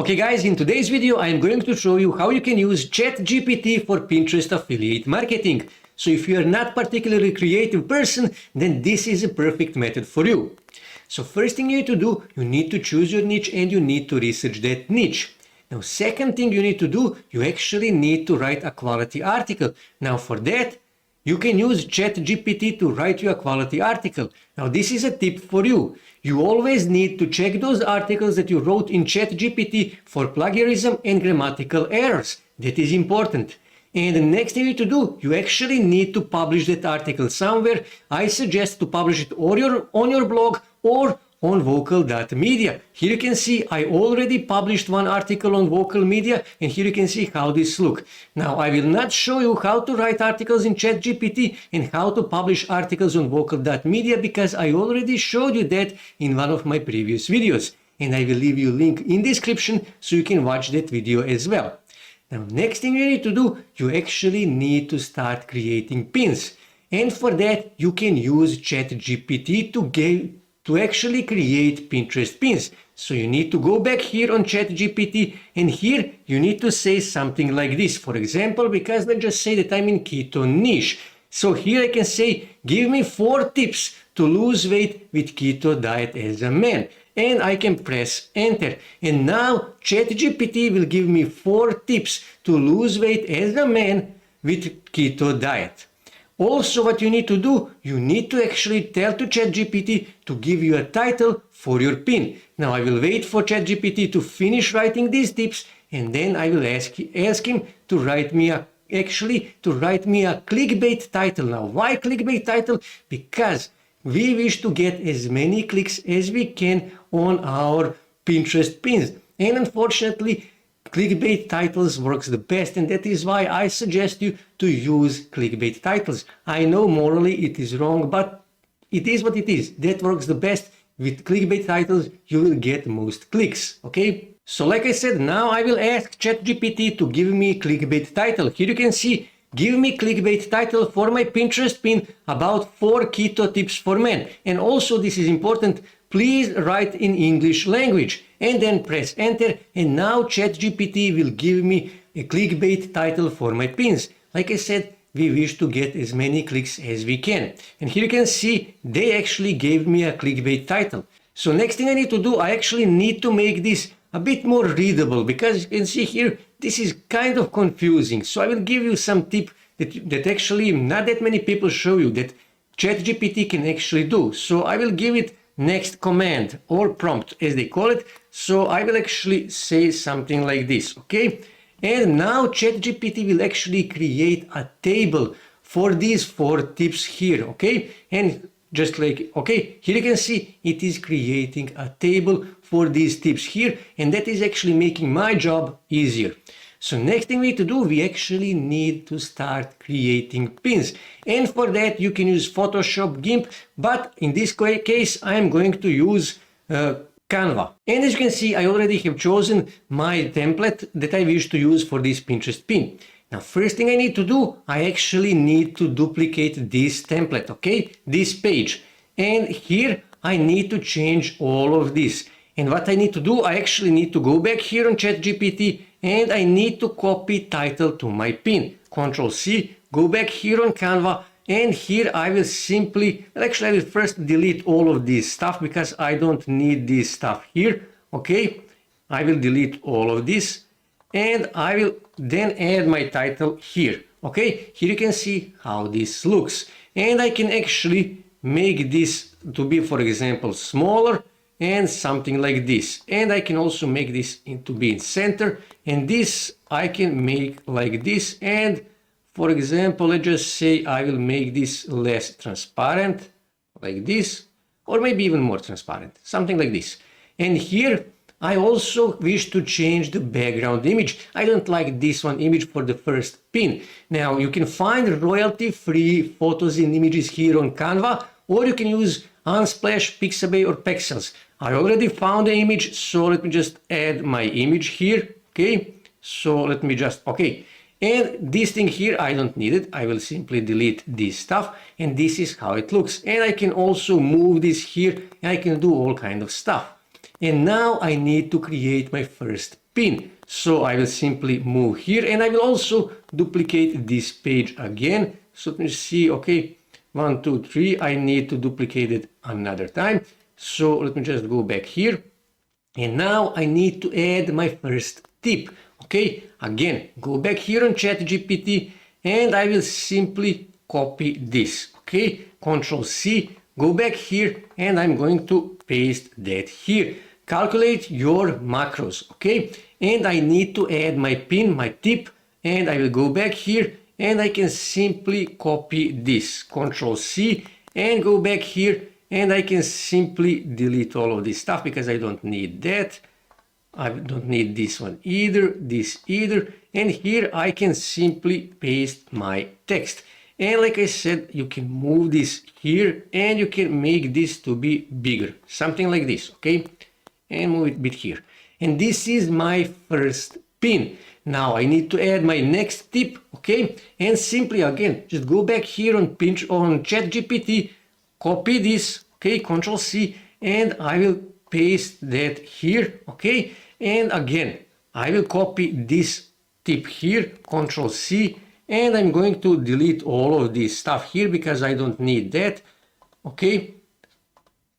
Okay guys, in today's video I am going to show you how you can use ChatGPT for Pinterest affiliate marketing. So if you are not particularly creative person, then this is a perfect method for you. So first thing you need to do, you need to choose your niche and you need to research that niche. Now second thing you need to do, you actually need to write a quality article. Now for that, you can use ChatGPT to write you a quality article. Now this is a tip for you. You always need to check those articles that you wrote in ChatGPT for plagiarism and grammatical errors. That is important. And the next thing you need to do, you actually need to publish that article somewhere. I suggest to publish it on your blog or on vocal.media. Here you can see I already published one article on vocal media, and here you can see how this looks. Now I will not show you how to write articles in ChatGPT and how to publish articles on vocal.media because I already showed you that in one of my previous videos, and I will leave you a link in description so you can watch that video as well. Now next thing you need to do, you actually need to start creating pins, and for that you can use ChatGPT to actually create Pinterest pins. So you need to go back here on ChatGPT, and here you need to say something like this. For example, because let's just say that I'm in keto niche. So here I can say, give me 4 tips to lose weight with keto diet as a man. And I can press enter. And now ChatGPT will give me 4 tips to lose weight as a man with keto diet. Also, what you need to do, you need to actually tell to ChatGPT to give you a title for your pin. Now I will wait for ChatGPT to finish writing these tips, and then I will ask him to write me a clickbait title. Now why clickbait title? Because we wish to get as many clicks as we can on our Pinterest pins. And unfortunately, clickbait titles works the best, and that is why I suggest you to use clickbait titles. I know morally it is wrong, but it is what it is. That works the best. With clickbait titles, you will get most clicks, okay? So like I said, now I will ask ChatGPT to give me clickbait title. Here you can see, give me clickbait title for my Pinterest pin about 4 keto tips for men. And also, this is important, please write in English language, and then press enter, and now ChatGPT will give me a clickbait title for my pins. Like I said, we wish to get as many clicks as we can. And here you can see they actually gave me a clickbait title. So next thing I need to do, I actually need to make this a bit more readable, because you can see here, this is kind of confusing. So I will give you some tip that actually not that many people show you that ChatGPT can actually do. So I will give it next command or prompt as they call it. So I will actually say something like this, okay? And now ChatGPT will actually create a table for these 4 tips here, okay? And just like, okay, here you can see it is creating a table for these tips here, and that is actually making my job easier. So next thing we need to do, we actually need to start creating pins. And for that you can use Photoshop, GIMP, but in this case I am going to use Canva. And as you can see, I already have chosen my template that I wish to use for this Pinterest pin. Now first thing I need to do, I actually need to duplicate this template, okay, this page. And here I need to change all of this. And what I need to do, I actually need to go back here on ChatGPT, and I need to copy title to my pin. Control C, go back here on Canva, and here I will I will first delete all of this stuff because I don't need this stuff here, okay? I will delete all of this, and I will then add my title here, okay? Here you can see how this looks, and I can actually make this to be, for example, smaller, and something like this. And I can also make this to be in center, and this I can make like this. And for example, let's just say I will make this less transparent like this, or maybe even more transparent, something like this. And here I also wish to change the background image. I don't like this one image for the first pin. Now you can find royalty-free photos and images here on Canva, or you can use Unsplash, Pixabay, or Pexels. I already found the image, so let me just add my image here, okay? So let me just, okay. And this thing here, I don't need it. I will simply delete this stuff, and this is how it looks. And I can also move this here, and I can do all kind of stuff. And now I need to create my first pin. So I will simply move here, and I will also duplicate this page again. So let me see, okay, 1, 2, 3, I need to duplicate it another time. So let me just go back here. And now I need to add my first tip. Okay, again, go back here on ChatGPT, and I will simply copy this. Okay, Control C, go back here, and I'm going to paste that here. Calculate your macros. Okay, and I need to add my pin, my tip, and I will go back here, and I can simply copy this. Control C, and go back here, and I can simply delete all of this stuff because I don't need that. I don't need this one either, this either. And here I can simply paste my text. And like I said, you can move this here, and you can make this to be bigger. Something like this, okay? And move it a bit here. And this is my first pin. Now I need to add my next tip, okay? And simply again, just go back here on ChatGPT, copy this, okay, Control C, and I will paste that here, okay? And again, I will copy this tip here, Control C, and I'm going to delete all of this stuff here because I don't need that, okay?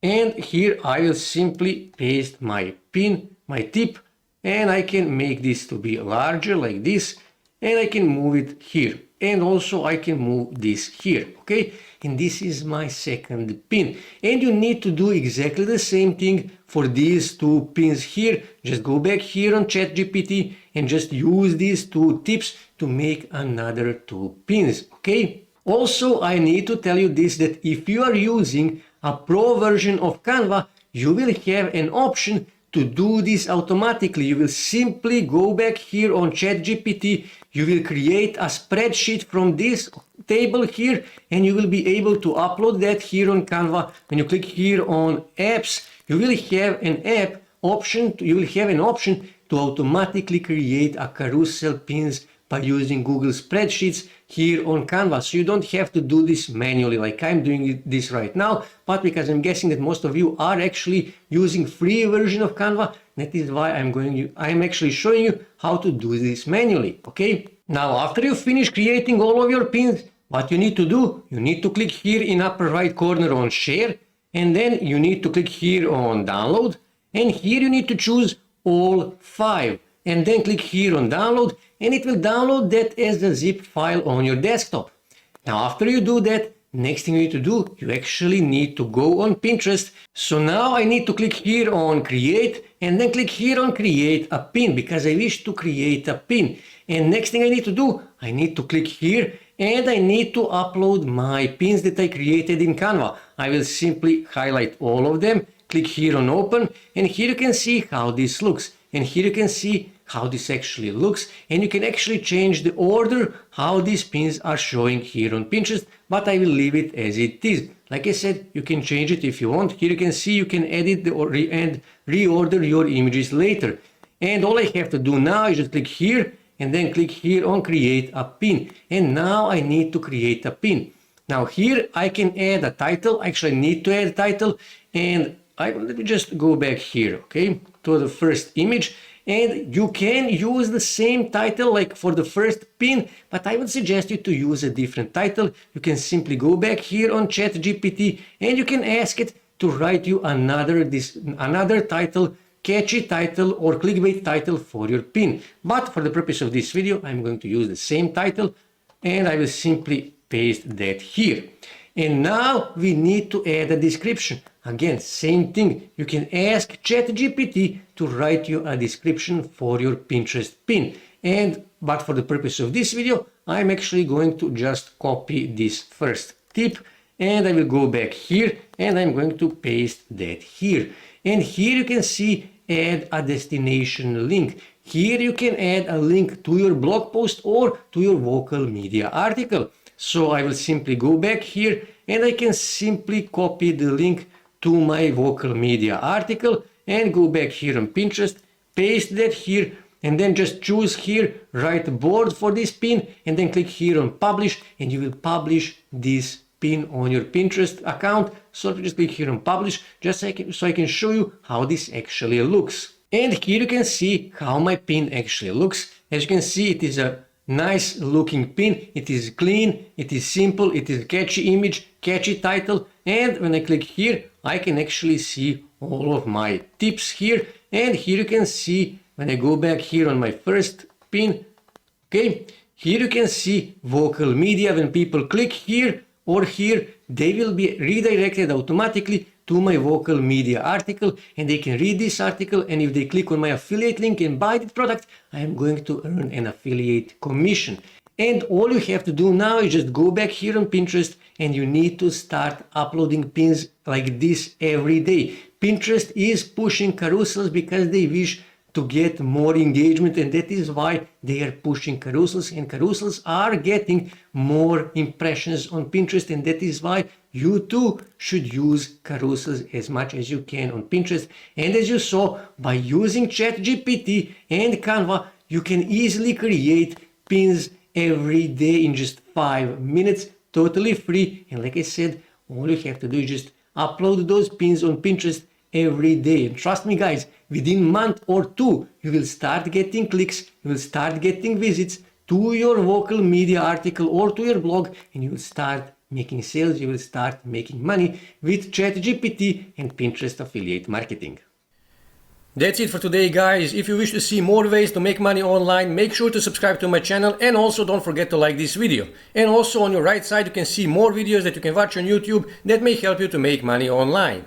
And here I will simply paste my pin, my tip, and I can make this to be larger like this, and I can move it here. And also I can move this here, okay? And this is my second pin. And you need to do exactly the same thing for these two pins here. Just go back here on ChatGPT and just use these two tips to make another two pins, okay? Also, I need to tell you this, that if you are using a pro version of Canva, you will have an option to do this automatically. You will simply go back here on ChatGPT, you will create a spreadsheet from this table here, and you will be able to upload that here on Canva. When you click here on apps, you will have an option to automatically create a carousel pins by using Google Spreadsheets here on Canva. So you don't have to do this manually like I'm doing this right now, but because I'm guessing that most of you are actually using free version of Canva, that is why I'm actually showing you how to do this manually, okay? Now, after you finish creating all of your pins, what you need to do, you need to click here in upper right corner on share, and then you need to click here on download, and here you need to choose all 5, and then click here on download, and it will download that as a zip file on your desktop. Now, after you do that, next thing you need to do, you actually need to go on Pinterest. So now I need to click here on create, and then click here on create a pin because I wish to create a pin. And next thing I need to do, I need to click here, and I need to upload my pins that I created in Canva. I will simply highlight all of them, click here on open, and here you can see how this looks. And here you can see how this actually looks, and you can actually change the order how these pins are showing here on Pinterest, but I will leave it as it is. Like I said, you can change it if you want. Here you can see you can edit and reorder your images later. And all I have to do now is just click here and then click here on create a pin. And now I need to create a pin. Now here I can add a title. Actually I need to add a title, and let me just go back here, okay, to the first image. And you can use the same title like for the first pin, but I would suggest you to use a different title. You can simply go back here on ChatGPT and you can ask it to write you another title, catchy title or clickbait title for your pin. But for the purpose of this video, I'm going to use the same title, and I will simply paste that here. And now we need to add a description. Again, same thing. You can ask ChatGPT to write you a description for your Pinterest pin. But for the purpose of this video, I'm actually going to just copy this first tip, and I will go back here and I'm going to paste that here. And here you can see add a destination link. Here you can add a link to your blog post or to your vocal media article. So I will simply go back here and I can simply copy the link to my vocal media article and go back here on Pinterest, paste that here, and then just choose here, write board for this pin, and then click here on publish, and you will publish this pin on your Pinterest account. So just click here on publish, just so I can show you how this actually looks. And here you can see how my pin actually looks. As you can see, it is a nice looking pin. It is clean, it is simple, it is a catchy image, catchy title. And when I click here, I can actually see all of my tips here. And here you can see, when I go back here on my first pin, okay, here you can see vocal media. When people click here or here, they will be redirected automatically to my vocal media article, and they can read this article, and if they click on my affiliate link and buy the product, I am going to earn an affiliate commission. And all you have to do now is just go back here on Pinterest, and you need to start uploading pins like this every day. Pinterest is pushing carousels because they wish to get more engagement, and that is why they are pushing carousels, and carousels are getting more impressions on Pinterest, and that is why you too should use carousels as much as you can on Pinterest. And as you saw, by using ChatGPT and Canva, you can easily create pins every day in just 5 minutes, totally free. And like I said, all you have to do is just upload those pins on Pinterest every day. And trust me guys, within a month or two, you will start getting clicks, you will start getting visits to your vocal media article or to your blog, and you will start making sales, you will start making money with ChatGPT and Pinterest affiliate marketing. That's it for today guys. If you wish to see more ways to make money online, make sure to subscribe to my channel, and also don't forget to like this video. And also on your right side you can see more videos that you can watch on YouTube that may help you to make money online.